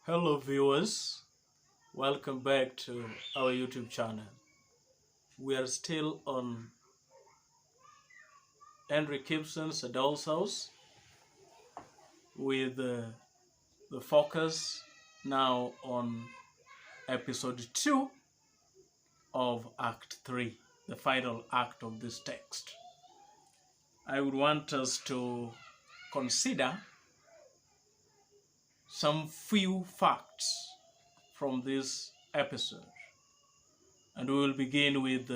Hello viewers, welcome back to our YouTube channel. We are still on Henry Gibson's A Doll's House with the focus now on episode 2 of Act 3, the final act of this text. I would want us to consider some few facts from this episode. And we will begin with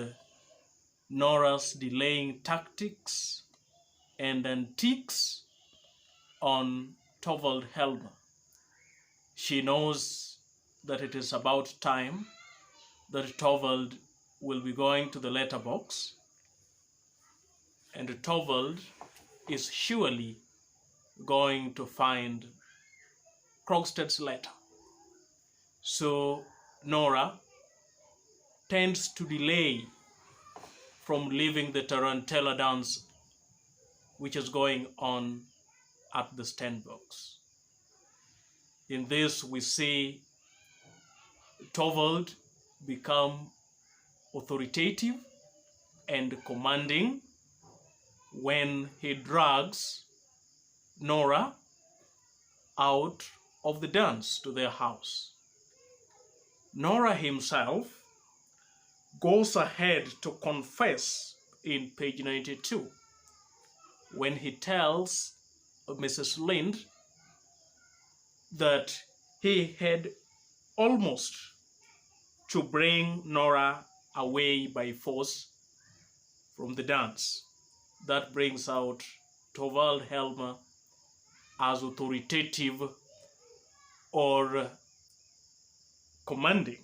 Nora's delaying tactics and antiques on Torvald Helmer. She knows that it is about time that Torvald will be going to the letterbox, and Torvald is surely going to find Krogstad's letter. So Nora tends to delay from leaving the tarantella dance which is going on at the Stenbox. In this we see Torvald become authoritative and commanding when he drags Nora out of the dance to their house. Nora himself goes ahead to confess in page 92 when he tells Mrs. Linde that he had almost to bring Nora away by force from the dance. That brings out Torvald Helmer as authoritative or commanding.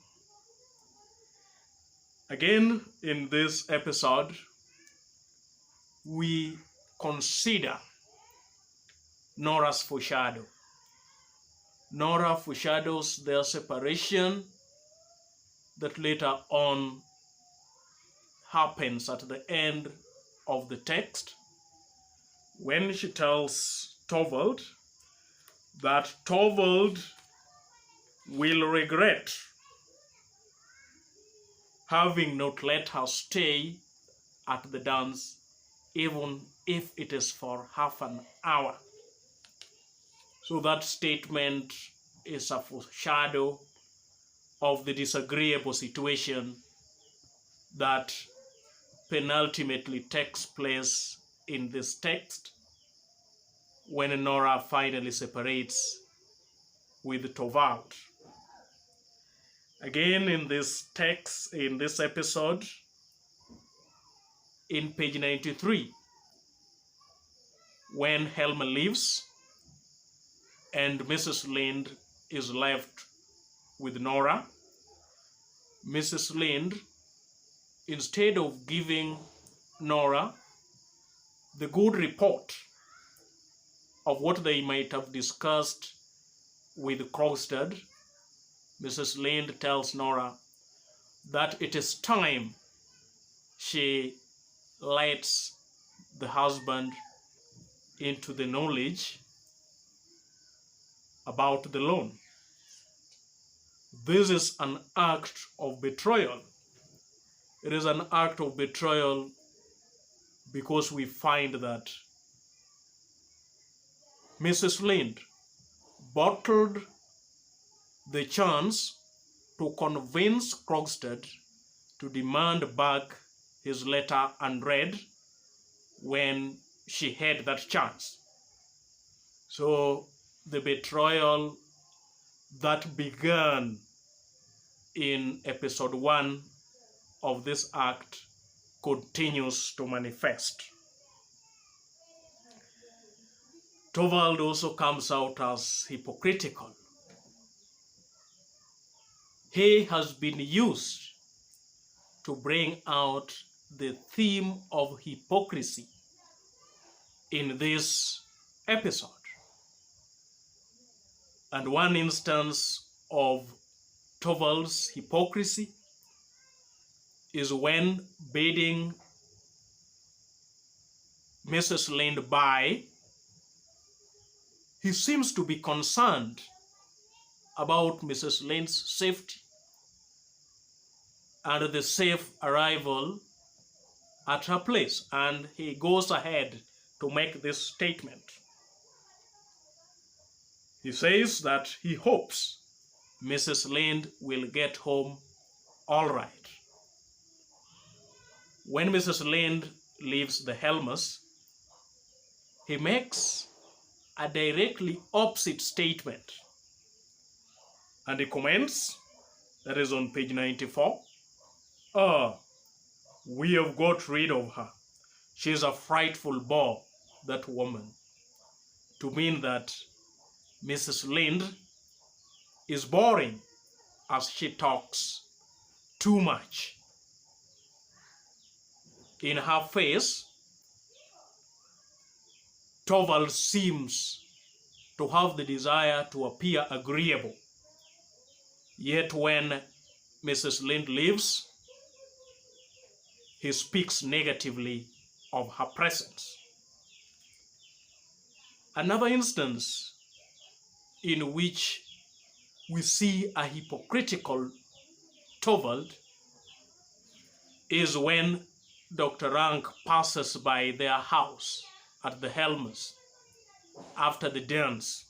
Again, in this episode, we consider Nora's foreshadow. Nora foreshadows their separation that later on happens at the end of the text when she tells Torvald that Torvald will regret having not let her stay at the dance, even if it is for half an hour. So that statement is a foreshadow of the disagreeable situation that penultimately takes place in this text when Nora finally separates with Torvald. Again, in this text, in this episode, in page 93, when Helmer leaves and Mrs. Linde is left with Nora, Mrs. Linde, instead of giving Nora the good report of what they might have discussed with Krogstad, Mrs. Linde tells Nora that it is time she lets the husband into the knowledge about the loan. This is an act of betrayal. It is an act of betrayal because we find that Mrs. Linde bottled the chance to convince Krogstad to demand back his letter unread when she had that chance. So the betrayal that began in episode 1 of this act continues to manifest. Torvald also comes out as hypocritical. He has been used to bring out the theme of hypocrisy in this episode. And one instance of Torvald's hypocrisy is when bidding Mrs. Linde buy, he seems to be concerned about Mrs. Linde's safety and the safe arrival at her place, and he goes ahead to make this statement. He says that he hopes Mrs. Linde will get home all right. When Mrs. Linde leaves the Helmers, he makes a directly opposite statement. And he comments, that is on page 94, we have got rid of her. She's a frightful bore, that woman. To mean that Mrs. Linde is boring as she talks too much. In her face, Torvald seems to have the desire to appear agreeable. Yet when Mrs. Linde leaves, he speaks negatively of her presence. Another instance in which we see a hypocritical Torvald is when Dr. Rank passes by their house at the Helmers after the dance.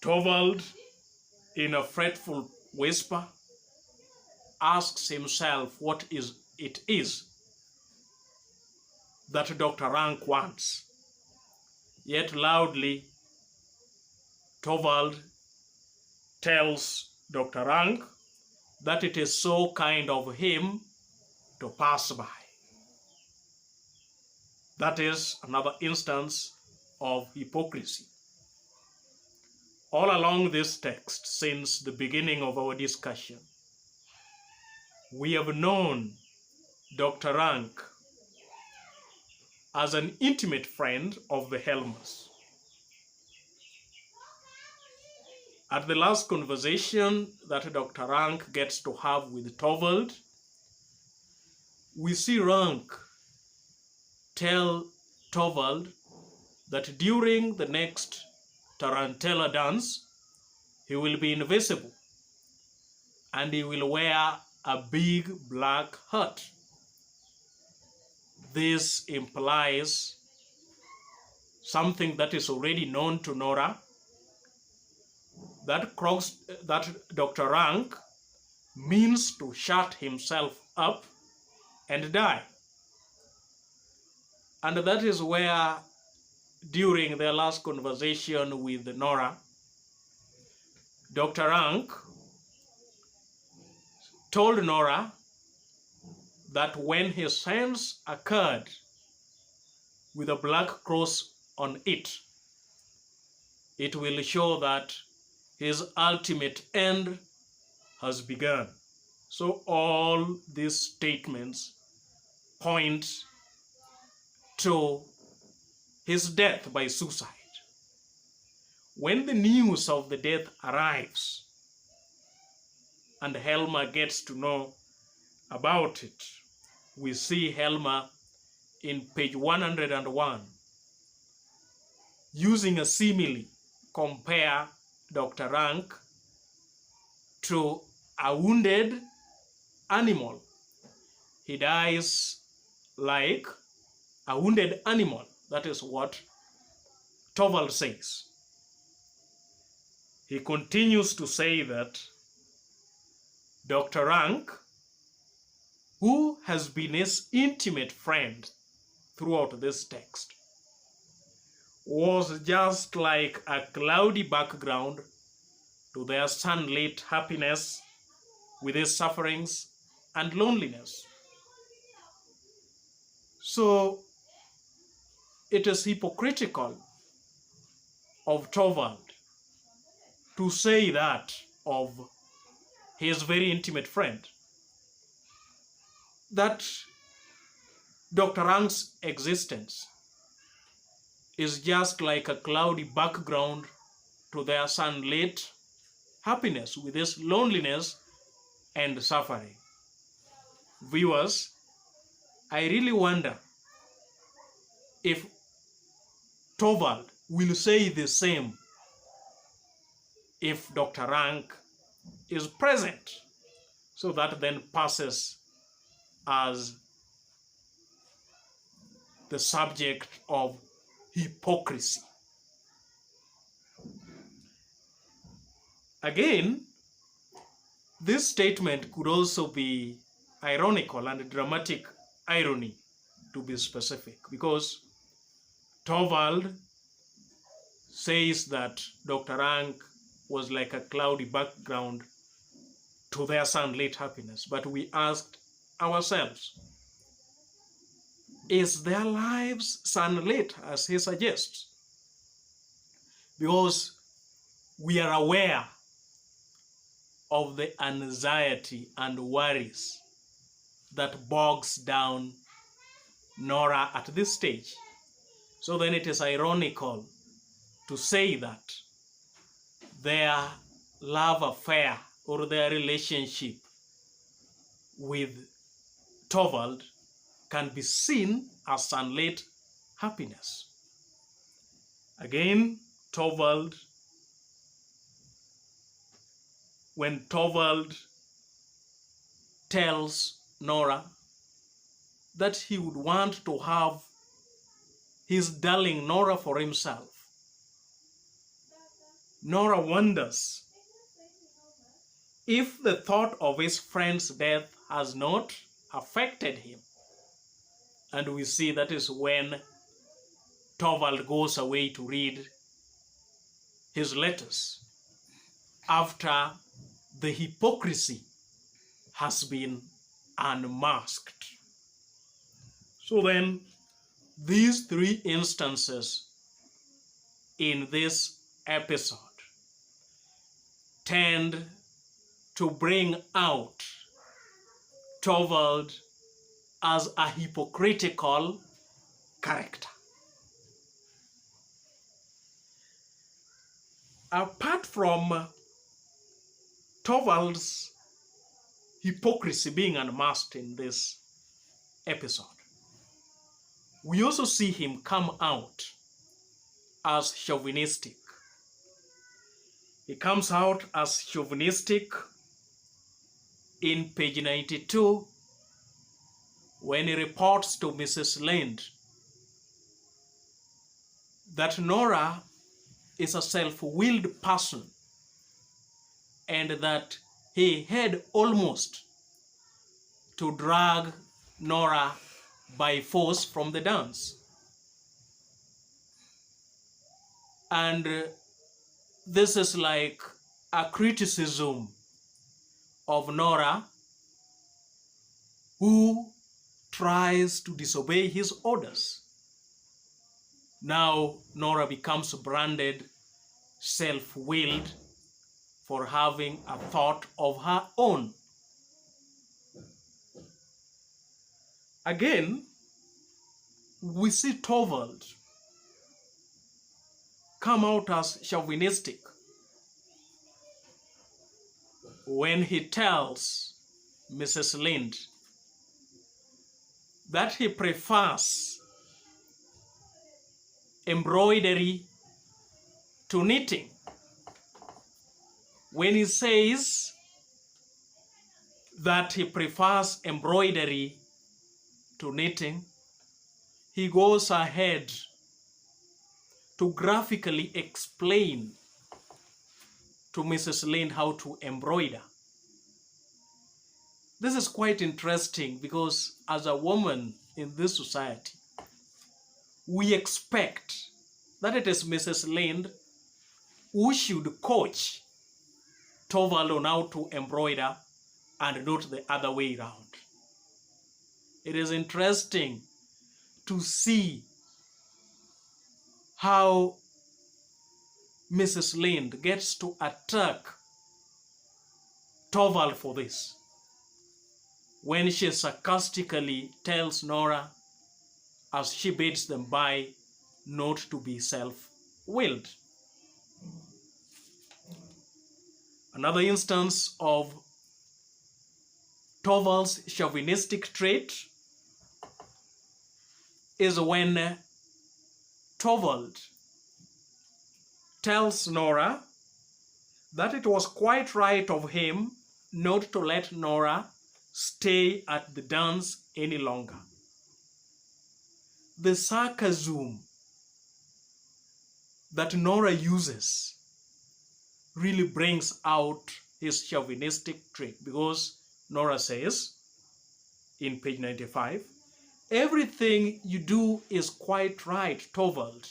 Torvald, in a fretful whisper, asks himself what it is that Dr. Rank wants. Yet loudly, Torvald tells Dr. Rank that it is so kind of him to pass by. That is another instance of hypocrisy. All along this text, since the beginning of our discussion, we have known Dr. Rank as an intimate friend of the Helmers. At the last conversation that Dr. Rank gets to have with Torvald, we see Rank tell Torvald that during the next Tarantella dance, he will be invisible and he will wear a big black hat. This implies something that is already known to Nora, that Dr. Rank means to shut himself up and die. And that is where, during their last conversation with Nora, Dr. Rank told Nora that when his hands occurred with a black cross on it, it will show that his ultimate end has begun. So all these statements point to his death by suicide. When the news of the death arrives and Helmer gets to know about it, we see Helmer in page 101 using a simile compare Dr. Rank to a wounded animal. He dies like a wounded animal. That is what Torvald says. He continues to say that Dr. Rank, who has been his intimate friend throughout this text, was just like a cloudy background to their sunlit happiness with his sufferings and loneliness. So it is hypocritical of Torvald to say that of his very intimate friend, that Dr. Rank's existence is just like a cloudy background to their sunlit happiness with his loneliness and suffering. Viewers, I really wonder if Torvald will say the same if Dr. Rank is present. So that then passes as the subject of hypocrisy. Again, this statement could also be ironical and dramatic irony, to be specific, because Torvald says that Dr. Rank was like a cloudy background to their sunlit happiness. But we asked ourselves, is their lives sunlit as he suggests? Because we are aware of the anxiety and worries that bogs down Nora at this stage. So then it is ironical to say that their love affair or their relationship with Torvald can be seen as sunlit happiness. Again, when Torvald tells Nora that he would want to have his darling Nora for himself, Nora wonders if the thought of his friend's death has not affected him. And we see that is when Torvald goes away to read his letters after the hypocrisy has been unmasked. So then, these three instances in this episode tend to bring out Torvald as a hypocritical character. Apart from Torvald's hypocrisy being unmasked in this episode, we also see him come out as chauvinistic. He comes out as chauvinistic in page 92 when he reports to Mrs. Linde that Nora is a self-willed person and that he had almost to drag Nora by force from the dance. And this is like a criticism of Nora, who tries to disobey his orders. Now Nora becomes branded self-willed for having a thought of her own. Again, we see Torvald come out as chauvinistic when he tells Mrs. Linde that he prefers embroidery to knitting. When he says that he prefers embroidery to knitting, he goes ahead to graphically explain to Mrs. Linde how to embroider. This is quite interesting because as a woman in this society, we expect that it is Mrs. Linde who should coach Torvald on how to embroider and not the other way around. It is interesting to see how Mrs. Linde gets to attack Torvald for this, when she sarcastically tells Nora, as she bids them by, not to be self-willed. Another instance of Torvald's chauvinistic trait is when Torvald tells Nora that it was quite right of him not to let Nora stay at the dance any longer. The sarcasm that Nora uses really brings out his chauvinistic trait, because Nora says in page 95, "Everything you do is quite right, Torvald."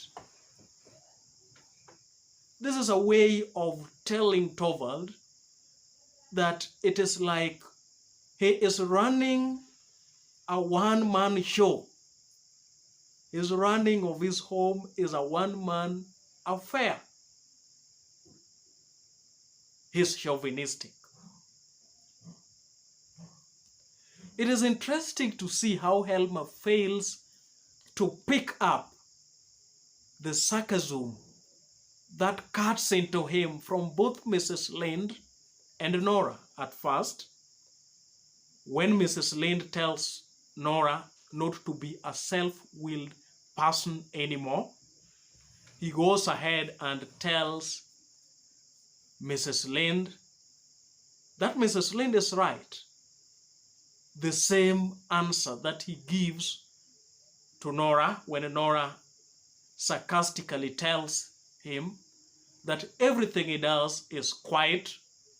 This is a way of telling Torvald that it is like he is running a one-man show. His running of his home is a one-man affair. He's chauvinistic. It is interesting to see how Helmer fails to pick up the sarcasm that cuts into him from both Mrs. Linde and Nora at first, when Mrs. Linde tells Nora not to be a self-willed person anymore. He goes ahead and tells Mrs. Linde that Mrs. Linde is right. The same answer that he gives to Nora when Nora sarcastically tells him that everything he does is quite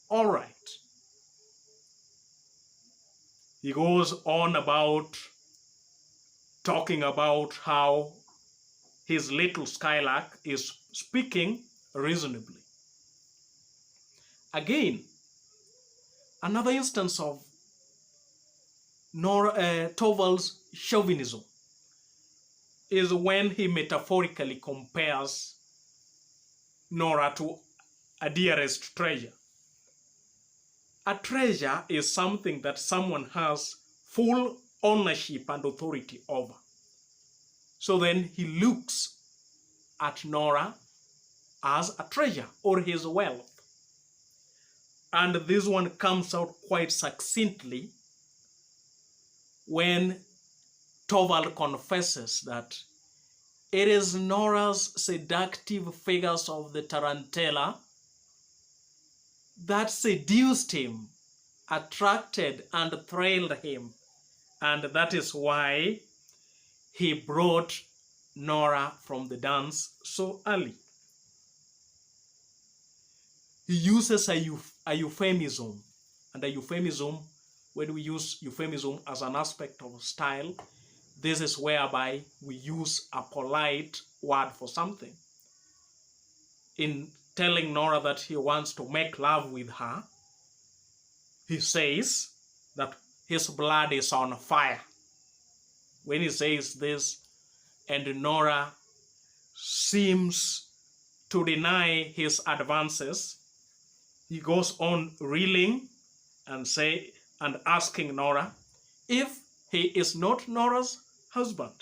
all right. He goes on about talking about how his little skylark is speaking reasonably. Again, another instance of Torvald's chauvinism is when he metaphorically compares Nora to a dearest treasure. A treasure is something that someone has full ownership and authority over. So then he looks at Nora as a treasure or his wealth. And this one comes out quite succinctly when Torvald confesses that it is Nora's seductive figures of the tarantella that seduced him, attracted and thrilled him, and that is why he brought Nora from the dance so early. He uses a euphemism, and a euphemism, when we use euphemism as an aspect of style, this is whereby we use a polite word for something. In telling Nora that he wants to make love with her, he says that his blood is on fire. When he says this, and Nora seems to deny his advances, he goes on reeling and asking Nora if he is not Nora's husband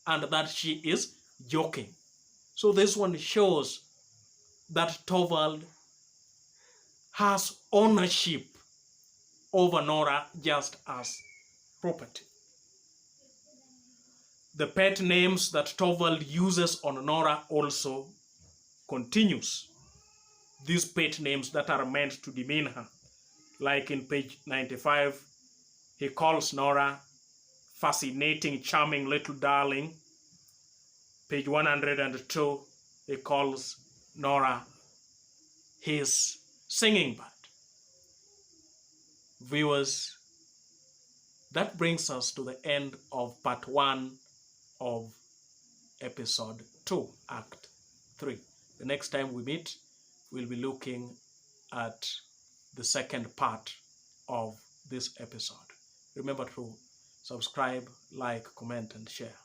and that she is joking. So this one shows that Torvald has ownership over Nora just as property. The pet names that Torvald uses on Nora also continues. These pet names that are meant to demean her. Like in page 95, he calls Nora fascinating, charming little darling. Page 102, he calls Nora his singing bird. Viewers, that brings us to the end of part 1 of episode 2, act 3. The next time we meet, we'll be looking at the second part of this episode. Remember to subscribe, like, comment, and share.